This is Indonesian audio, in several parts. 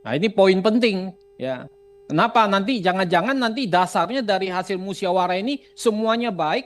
Nah, ini poin penting ya. Kenapa nanti jangan-jangan nanti dasarnya dari hasil musyawarah ini semuanya baik,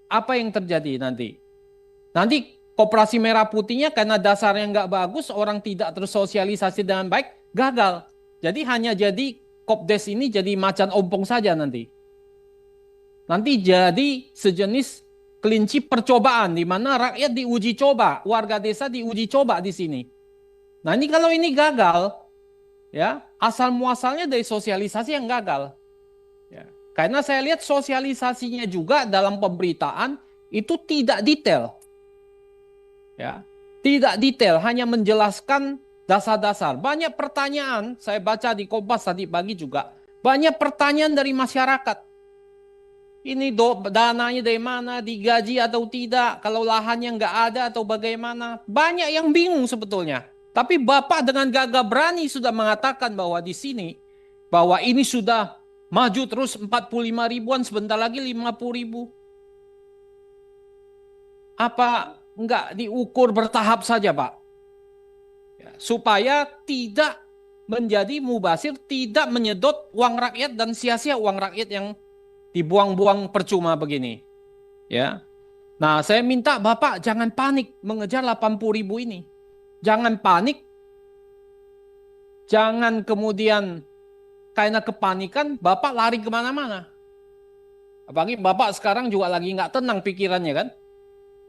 apa yang terjadi nanti? Nanti Koperasi Merah Putihnya karena dasarnya nggak bagus, orang tidak tersosialisasi dengan baik, gagal. Jadi hanya jadi Kopdes ini jadi macan ompong saja nanti. Nanti jadi sejenis kelinci percobaan di mana rakyat diuji coba, warga desa diuji coba di sini. Nah, ini kalau ini gagal, ya asal muasalnya dari sosialisasi yang gagal. Ya. Karena saya lihat sosialisasinya juga dalam pemberitaan itu tidak detail. Ya, tidak detail, hanya menjelaskan dasar-dasar. Banyak pertanyaan, saya baca di Kompas tadi pagi juga. Banyak pertanyaan dari masyarakat. Ini dananya dari mana, digaji atau tidak, kalau lahannya nggak ada atau bagaimana. Banyak yang bingung sebetulnya. Tapi Bapak dengan gagah berani sudah mengatakan bahwa di sini, bahwa ini sudah maju terus 45 ribuan, sebentar lagi 50 ribu. Apa nggak diukur bertahap saja, Pak? Ya, supaya tidak menjadi mubasir, tidak menyedot uang rakyat dan sia-sia uang rakyat yang dibuang-buang percuma begini. Ya. Nah, saya minta Bapak jangan panik mengejar 80 ribu ini. Jangan panik, jangan kemudian karena kepanikan Bapak lari kemana-mana. Apalagi Bapak sekarang juga lagi nggak tenang pikirannya kan?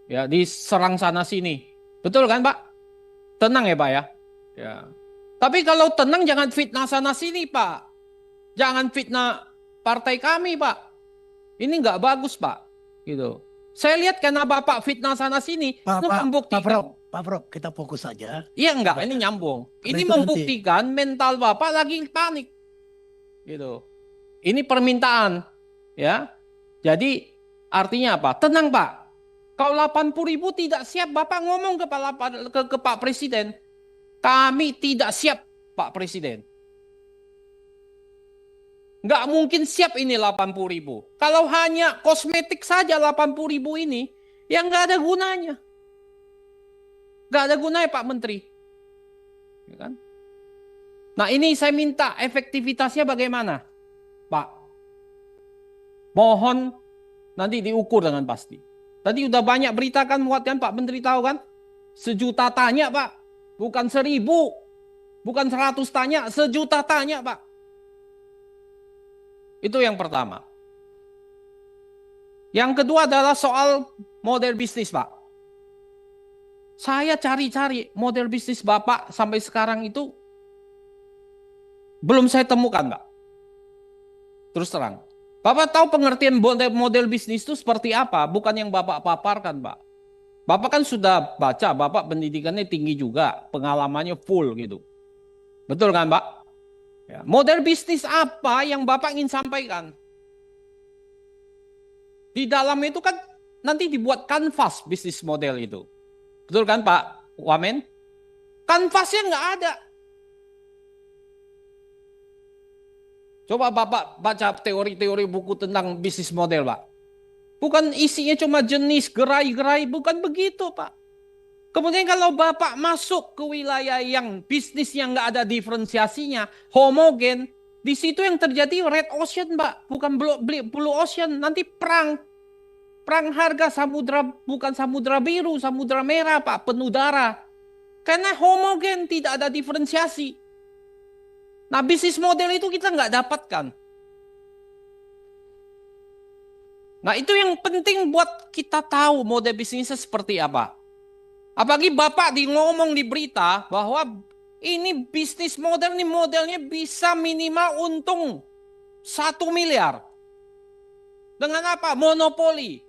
Ya, diserang sana sini. Betul kan, Pak? Tenang ya, Pak ya. Ya. Tapi kalau tenang jangan fitnah sana sini, Pak. Jangan fitnah partai kami, Pak. Ini nggak bagus, Pak. Gitu. Saya lihat karena Bapak fitnah sana sini, itu membuktikan. Pak Prof, kita fokus saja. Iya enggak, ini nyambung. Ini itu membuktikan mental Bapak lagi panik. Gitu. Ini permintaan, ya. Jadi artinya apa? Tenang, Pak. Kalau 80 ribu tidak siap, Bapak ngomong ke Pak Presiden. Kami tidak siap, Pak Presiden. Nggak mungkin siap ini 80 ribu. Kalau hanya kosmetik saja 80 ribu ini, ya nggak ada gunanya. Nggak ada gunanya, Pak Menteri. Ya kan? Nah, ini saya minta efektivitasnya bagaimana, Pak? Mohon nanti diukur dengan pasti. Tadi udah banyak berita kan muatkan Pak Menteri tahu kan? 1.000.000 tanya, Pak. Bukan 1.000. Bukan 100 tanya, 1.000.000 tanya, Pak. Itu yang pertama. Yang kedua adalah soal model bisnis, Pak. Saya cari-cari model bisnis Bapak sampai sekarang itu belum saya temukan, Pak. Terus terang. Bapak tahu pengertian model bisnis itu seperti apa? Bukan yang Bapak paparkan, Pak. Bapak kan sudah baca, Bapak pendidikannya tinggi juga, pengalamannya full gitu. Betul kan, Pak? Ya, model bisnis apa yang Bapak ingin sampaikan? Di dalam itu kan nanti dibuat kanvas bisnis model itu. Betul kan, Pak Wamen? Kanvasnya nggak ada. Coba Bapak baca teori-teori buku tentang bisnis model, Pak. Bukan isinya cuma jenis, gerai-gerai, bukan begitu, Pak. Kemudian kalau Bapak masuk ke wilayah yang bisnis yang nggak ada diferensiasinya, homogen, di situ yang terjadi red ocean, Pak. Bukan blue ocean, nanti perang. Perang harga samudra, bukan samudra biru, samudra merah, Pak, penuh darah. Karena homogen, tidak ada diferensiasi. Nah, bisnis model itu kita nggak dapatkan. Nah, itu yang penting buat kita tahu model bisnisnya seperti apa. Apalagi Bapak ngomong di berita bahwa ini bisnis model, ini modelnya bisa minimal untung 1 miliar. Dengan apa? Monopoli.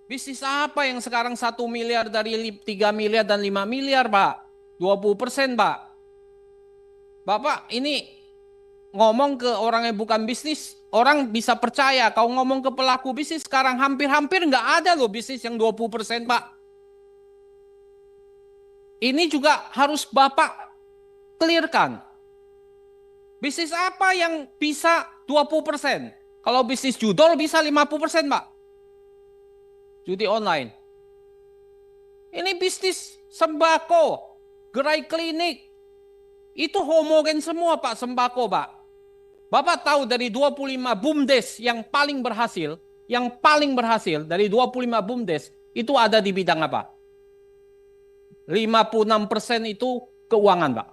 Bisnis apa yang sekarang 1 miliar dari 3 miliar dan 5 miliar, Pak? 20%, Pak. Bapak ini ngomong ke orang yang bukan bisnis, orang bisa percaya. Kau ngomong ke pelaku bisnis, sekarang hampir-hampir nggak ada loh bisnis yang 20%, Pak. Ini juga harus Bapak clearkan. Bisnis apa yang bisa 20%? Kalau bisnis judol bisa 50%, Pak. Judi online. Ini bisnis sembako. gerai klinik. Itu homogen semua Pak, sembako Pak. Bapak tahu dari 25 BUMDes yang paling berhasil dari 25 BUMDes itu ada di bidang apa? 56% itu keuangan Pak.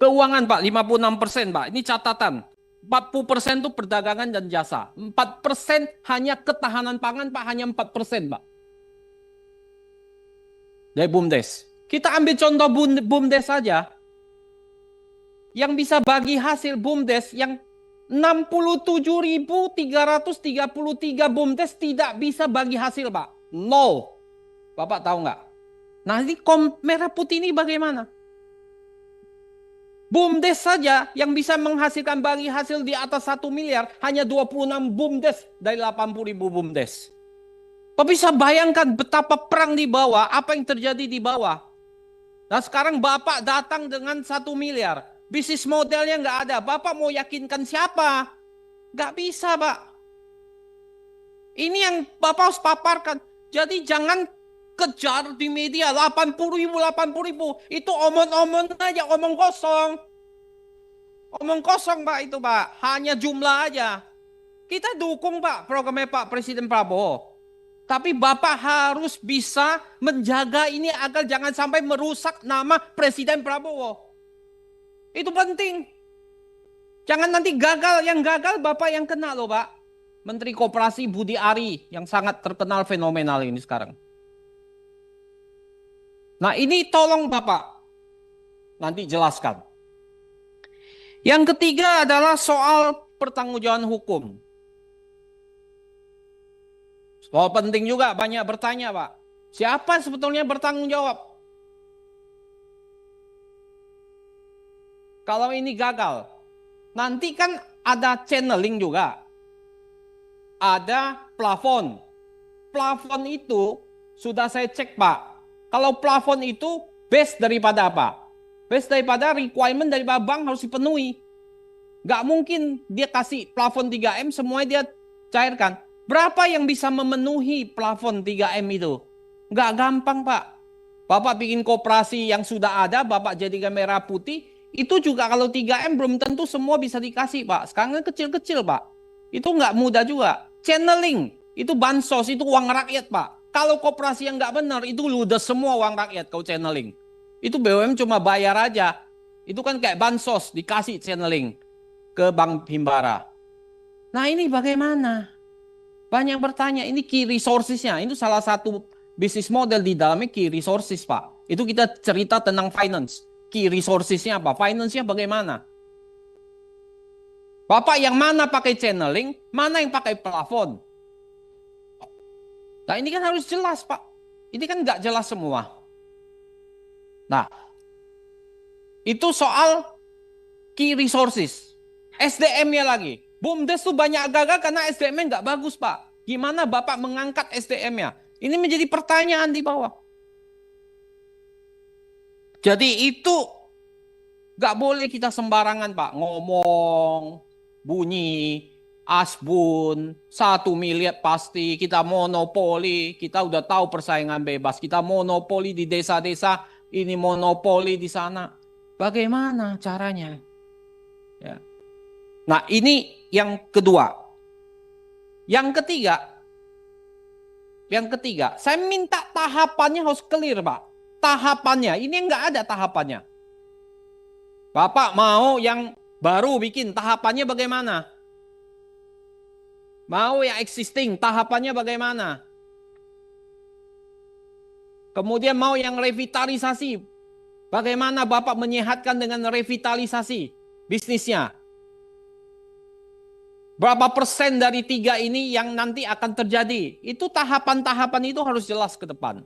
Keuangan Pak, 56% Pak. Ini catatan. 40% itu perdagangan dan jasa. 4% hanya ketahanan pangan Pak, hanya 4% Pak. Dari BUMDes. Kita ambil contoh BUMDes saja. Yang bisa bagi hasil BUMDes yang 67.333 BUMDes tidak bisa bagi hasil Pak. Nol. Bapak tahu nggak? Nah ini merah putih ini bagaimana? BUMDes saja yang bisa menghasilkan bagi hasil di atas 1 miliar hanya 26 BUMDes dari 80.000 BUMDes. Bapak bisa bayangkan betapa perang di bawah, apa yang terjadi di bawah. Nah sekarang Bapak datang dengan 1 miliar. Bisnis modelnya nggak ada. Bapak mau yakinkan siapa? Nggak bisa Pak. Ini yang Bapak harus paparkan. Jadi jangan kejar di media 80.000. Itu omong-omong aja, omong kosong. Omong kosong Pak itu Pak. Hanya jumlah aja. Kita dukung Pak programnya Pak Presiden Prabowo. Tapi Bapak harus bisa menjaga ini agar jangan sampai merusak nama Presiden Prabowo. Itu penting. Jangan nanti gagal, yang gagal Bapak yang kena loh Pak. Menteri Koperasi Budi Ari yang sangat terkenal fenomenal ini sekarang. Nah ini tolong Bapak nanti jelaskan. Yang ketiga adalah soal pertanggungjawaban hukum. Soal penting juga banyak bertanya Pak. Siapa sebetulnya bertanggung jawab? Kalau ini gagal, nanti kan ada channeling juga. Ada plafon. Plafon itu sudah saya cek Pak. Kalau plafon itu base daripada apa? Base daripada requirement daripada bank harus dipenuhi. Gak mungkin dia kasih plafon 3M semuanya dia cairkan. Berapa yang bisa memenuhi plafon 3M itu? Gak gampang Pak. Bapak bikin koperasi yang sudah ada, Bapak jadikan merah putih. Itu juga kalau 3M belum tentu semua bisa dikasih Pak. Sekarang kan kecil-kecil Pak. Itu nggak mudah juga. Channeling, itu bansos, itu uang rakyat Pak. Kalau koperasi yang nggak benar, itu ludes semua uang rakyat kalau channeling. Itu BUMN cuma bayar aja. Itu kan kayak bansos, dikasih channeling ke Bank Himbara. Nah ini bagaimana? Banyak bertanya, ini key resources-nya. Itu salah satu bisnis model di dalamnya key resources Pak. Itu kita cerita tentang finance. Key resources-nya apa? Finance-nya bagaimana? Bapak yang mana pakai channeling, mana yang pakai plafon? Nah ini kan harus jelas Pak. Ini kan nggak jelas semua. Nah, itu soal key resources. SDM-nya lagi. BUMDes tuh banyak gagal karena SDM-nya nggak bagus Pak. Gimana Bapak mengangkat SDM-nya? Ini menjadi pertanyaan di bawah. Jadi itu gak boleh kita sembarangan Pak. Ngomong, bunyi, asbun, 1 miliar pasti, kita monopoli. Kita udah tahu persaingan bebas. Kita monopoli di desa-desa, ini monopoli di sana. Bagaimana caranya? Ya. Nah ini yang kedua. Yang ketiga, saya minta tahapannya harus clear Pak. Tahapannya, ini enggak ada tahapannya. Bapak mau yang baru bikin, tahapannya bagaimana? Mau yang existing, tahapannya bagaimana? Kemudian mau yang revitalisasi, bagaimana Bapak menyehatkan dengan revitalisasi bisnisnya? Berapa persen dari 3 ini yang nanti akan terjadi? Itu tahapan-tahapan itu harus jelas ke depan.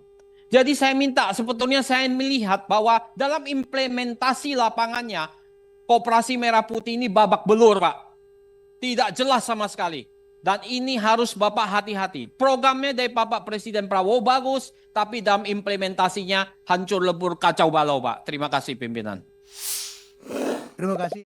Jadi saya minta, sebetulnya saya melihat bahwa dalam implementasi lapangannya, Koperasi Merah Putih ini babak belur Pak. Tidak jelas sama sekali. Dan ini harus Bapak hati-hati. Programnya dari Bapak Presiden Prabowo bagus, tapi dalam implementasinya hancur lebur kacau balau Pak. Terima kasih pimpinan. Terima kasih.